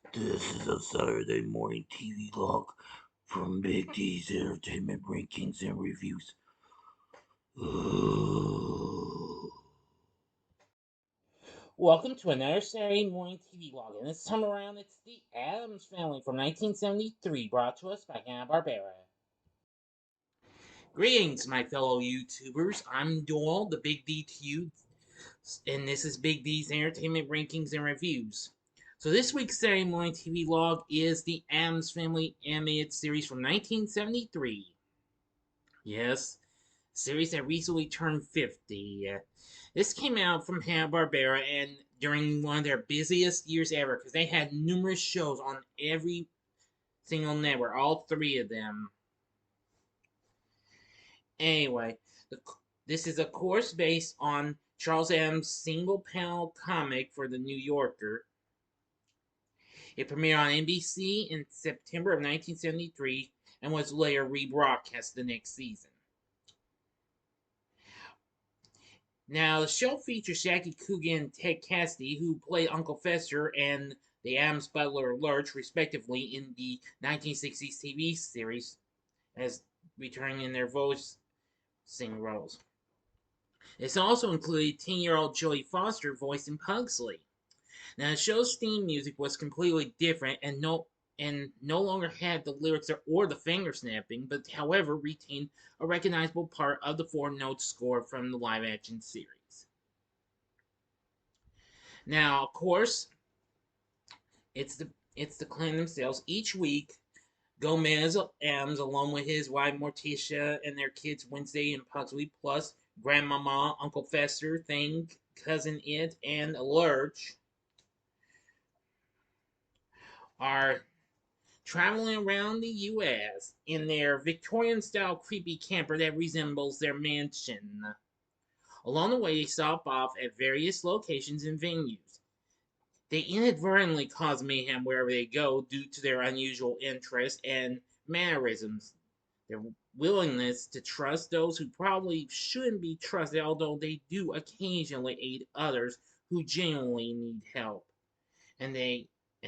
This is a Saturday Morning TVLog from Big D's Entertainment Rankings and Reviews. Welcome to another Saturday Morning TV Log, and this time around it's the Addams Family from 1973, brought to us by Hanna-Barbera. Greetings, my fellow YouTubers. I'm Doyle, the Big D to you, and this is Big D's Entertainment Rankings and Reviews. So this week's Saturday Morning TV Log is the Addams Family animated series from 1973. Yes, series that recently turned 50. This came out from Hanna-Barbera and during one of their busiest years ever because they had numerous shows on every single network, all three of them. Anyway, this is of course based on Charles Addams' single panel comic for the New Yorker. It premiered on NBC in September of 1973 and was later rebroadcast the next season. Now, the show features Jackie Coogan and Ted Cassidy, who played Uncle Fester and the Addams butler Lurch, respectively, in the 1960s TV series, as returning in their voicing roles. It's also included 10-year-old Jodie Foster voicing Pugsley. Now, the show's theme music was completely different and no longer had the lyrics or the finger snapping, but however retained a recognizable part of the four-note score from the live-action series. Now, of course, it's the clan themselves. Each week, Gomez Adams, along with his wife Morticia and their kids Wednesday and Pugsley, plus Grandmama, Uncle Fester, Thing, Cousin It, and Lurch, are traveling around the U.S. in their Victorian-style creepy camper that resembles their mansion. Along the way, they stop off at various locations and venues. They inadvertently cause mayhem wherever they go due to their unusual interests and mannerisms. Their willingness to trust those who probably shouldn't be trusted, although they do occasionally aid others who genuinely need help. And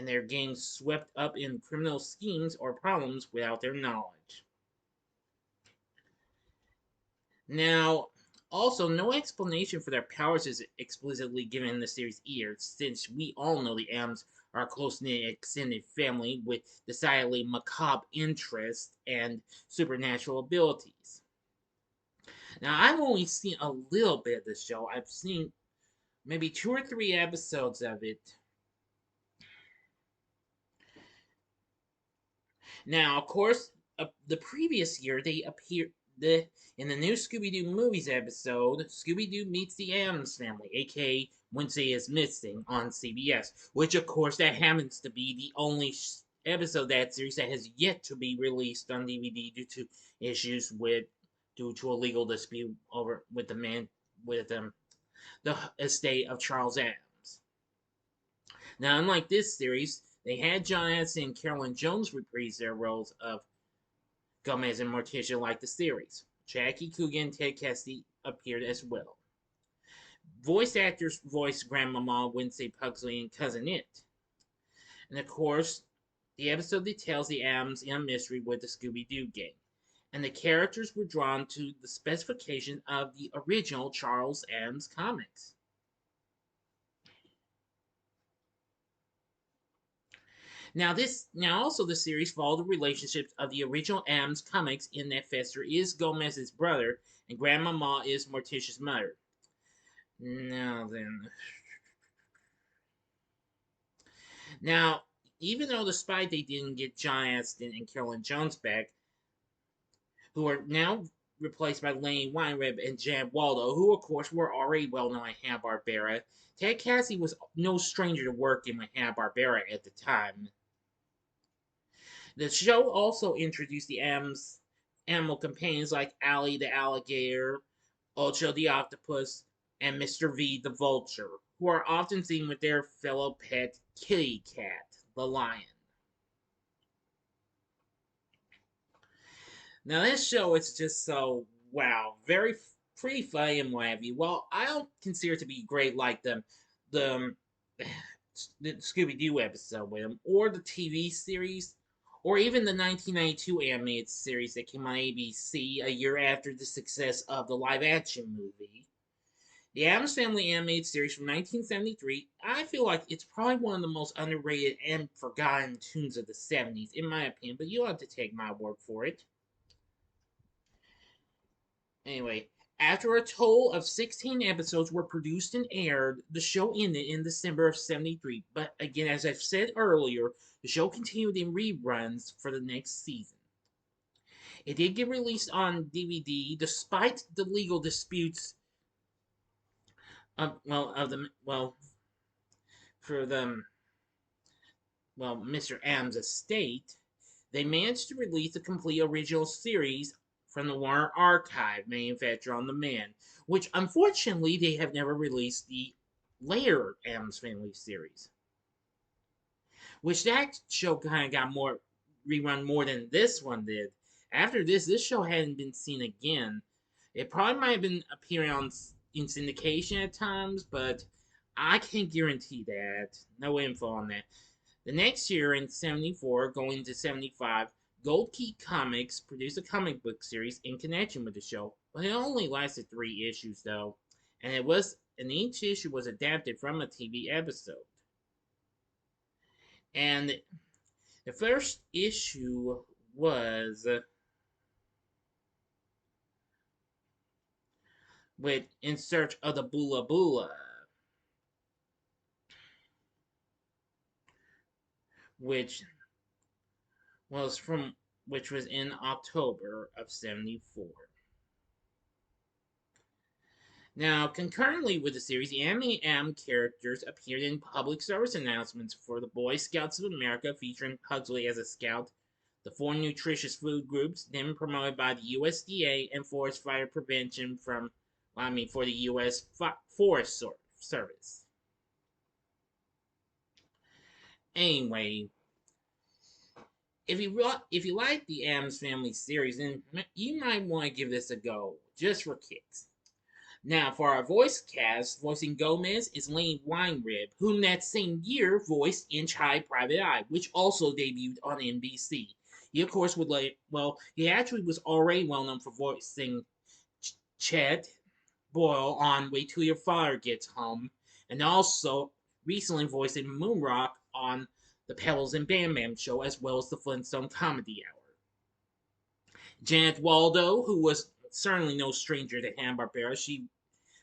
they're getting swept up in criminal schemes or problems without their knowledge. Now, also, no explanation for their powers is explicitly given in the series either, since we all know the M's are a close-knit extended family with decidedly macabre interests and supernatural abilities. Now, I've only seen a little bit of this show. I've seen maybe 2 or 3 episodes of it. Now, of course, the previous year they appeared in the new Scooby-Doo movies episode, Scooby-Doo Meets the Addams Family, aka Wednesday is Missing on CBS, which of course that happens to be the only episode of that series that has yet to be released on DVD due to a legal dispute over with the estate of Charles Addams. Now, unlike this series, they had John Addison and Carolyn Jones reprise their roles of Gomez and Morticia like the series. Jackie Coogan and Ted Cassidy appeared as well. Voice actors voiced Grandmama, Wednesday Pugsley, and Cousin It. And of course, the episode details the Addams in a mystery with the Scooby-Doo gang. And the characters were drawn to the specification of the original Charles Addams comics. Now also the series followed the relationships of the original Addams comics in that Fester is Gomez's brother and Grandmama is Morticia's mother. Now then. Now, even though despite they didn't get John Aston and Carolyn Jones back, who are now replaced by Lenny Weinreb and Jan Waldo, who of course were already well known at Hanna-Barbera, Ted Cassidy was no stranger to working with Hanna-Barbera at the time. The show also introduced the Addams animal companions like Allie the alligator, Ocho the octopus, and Mr. V the vulture, who are often seen with their fellow pet Kitty Cat, the lion. Now this show is just so, wow, very pretty funny and what have you. Well, I don't consider it to be great like the the Scooby-Doo episode with him, or the TV series, or even the 1992 animated series that came on ABC a year after the success of the live-action movie. The Addams Family animated series from 1973, I feel like it's probably one of the most underrated and forgotten tunes of the 70s, in my opinion, but you'll have to take my word for it. Anyway, after a total of 16 episodes were produced and aired, the show ended in December of 73. But again, as I've said earlier, the show continued in reruns for the next season. It did get released on DVD despite the legal disputes for Mr. Addams' estate. They managed to release the complete original series from the Warner Archive manufactured on demand, which unfortunately they have never released the later Addams Family series. Which that show kind of got more rerun more than this one did. After this show hadn't been seen again. It probably might have been appearing in syndication at times, but I can't guarantee that. No info on that. The next year, in 74, going to 75, Gold Key Comics produced a comic book series in connection with the show, but it only lasted 3 issues though, and each issue was adapted from a TV episode. And the first issue was with In Search of the Bula Bula, which was in October of 74. Now, concurrently with the series, the Anime Am characters appeared in public service announcements for the Boy Scouts of America, featuring Pugsley as a scout, the 4 nutritious food groups, then promoted by the USDA and Forest Fire Prevention for the U.S. Forest Service. Anyway, if you like the Addams Family series, then you might want to give this a go, just for kicks. Now, for our voice cast, voicing Gomez is Lane Weinrib, whom that same year voiced Inch High Private Eye, which also debuted on NBC. He, of course, he actually was already well known for voicing Chet Boyle on Wait Till Your Father Gets Home, and also recently voicing Moonrock on the Pebbles and Bam Bam show, as well as the Flintstone Comedy Hour. Janet Waldo, who was certainly no stranger to Hanna-Barbera, she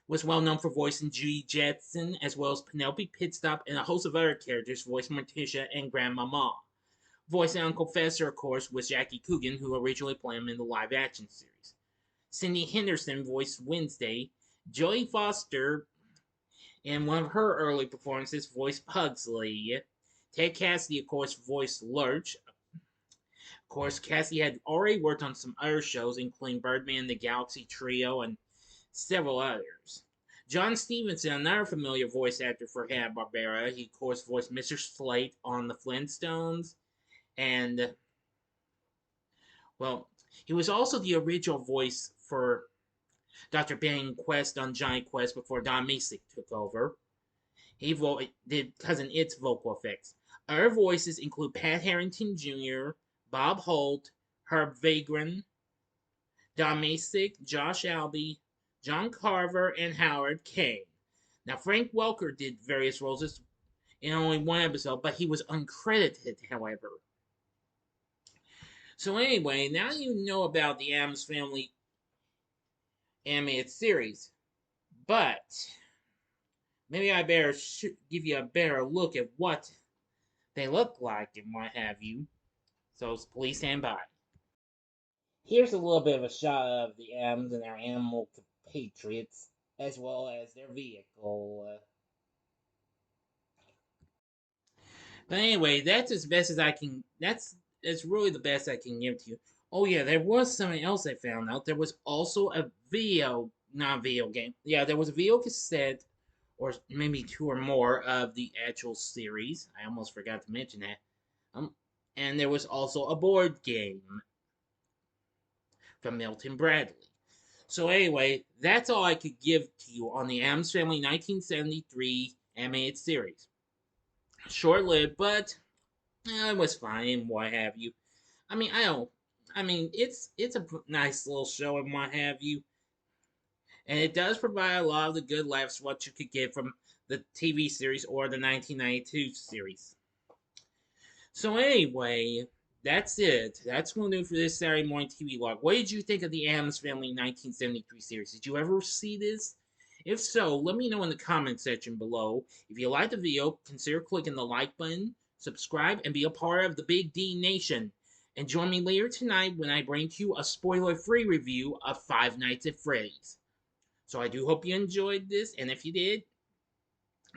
was well known for voicing Judy Jetson, as well as Penelope Pitstop and a host of other characters, voiced Morticia and Grandmama. Voicing Uncle Fester, of course, was Jackie Coogan, who originally played him in the live-action series. Cindy Henderson voiced Wednesday. Jodie Foster, in one of her early performances, voiced Pugsley. Ted Cassidy, of course, voiced Lurch. Of course, Cassidy had already worked on some other shows, including Birdman, The Galaxy Trio, and several others. John Stevenson, another familiar voice actor for Hanna-Barbera, he of course voiced Mr. Slate on the Flintstones, and he was also the original voice for Dr. Ben Quest on Johnny Quest before Don Masick took over. He did Cousin It's vocal effects. Other voices include Pat Harrington Jr., Bob Holt, Herb Vagran, Don Masick, Josh Albee, John Carver, and Howard Kane. Now, Frank Welker did various roles in only one episode, but he was uncredited, however. So anyway, now you know about the Addams Family animated series, but maybe I better give you a better look at what they look like and what have you. So please stand by. Here's a little bit of a shot of the Addams and their animal compatriots, as well as their vehicle. But anyway, that's as best as I can. That's really the best I can give to you. Oh yeah, there was something else I found out. There was also a not video game. Yeah, there was a video cassette, or maybe 2 or more of the actual series. I almost forgot to mention that. And there was also a board game from Milton Bradley. So anyway, that's all I could give to you on the Addams Family 1973 animated series. Short-lived, but it was fine and what have you. I mean, I don't. I mean, it's a nice little show and what have you, and it does provide a lot of the good laughs what you could get from the TV series or the 1992 series. So anyway, that's it. That's what we'll do for this Saturday morning TV log. What did you think of the Addams Family 1973 series? Did you ever see this? If so, let me know in the comment section below. If you liked the video, consider clicking the like button, subscribe, and be a part of the Big D Nation. And join me later tonight when I bring to you a spoiler-free review of Five Nights at Freddy's. So I do hope you enjoyed this, and if you did,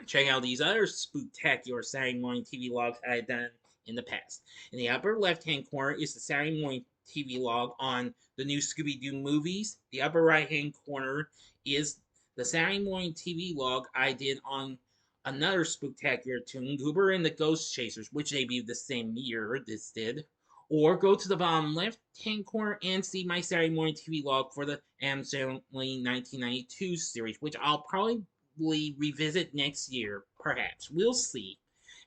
check out these other spectacular Saturday morning TV logs I've done in the past. In the upper left hand corner is the Saturday morning TV log on the new Scooby Doo movies. The upper right hand corner is the Saturday morning TV log I did on another spectacular tune, Goober and the Ghost Chasers, which debuted the same year this did. Or go to the bottom left hand corner and see my Saturday morning TV log for the Addams Family 1992 series, which I'll probably revisit next year, perhaps. We'll see.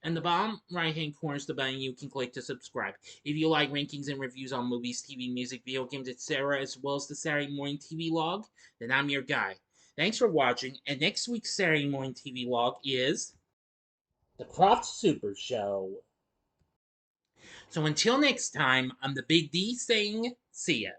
And the bottom right hand corner is the button you can click to subscribe. If you like rankings and reviews on movies, TV, music, video games, etc., as well as the Saturday morning TV log, then I'm your guy. Thanks for watching, and next week's Saturday morning TV log is The Croft Super Show. So until next time, I'm the Big D saying, see ya.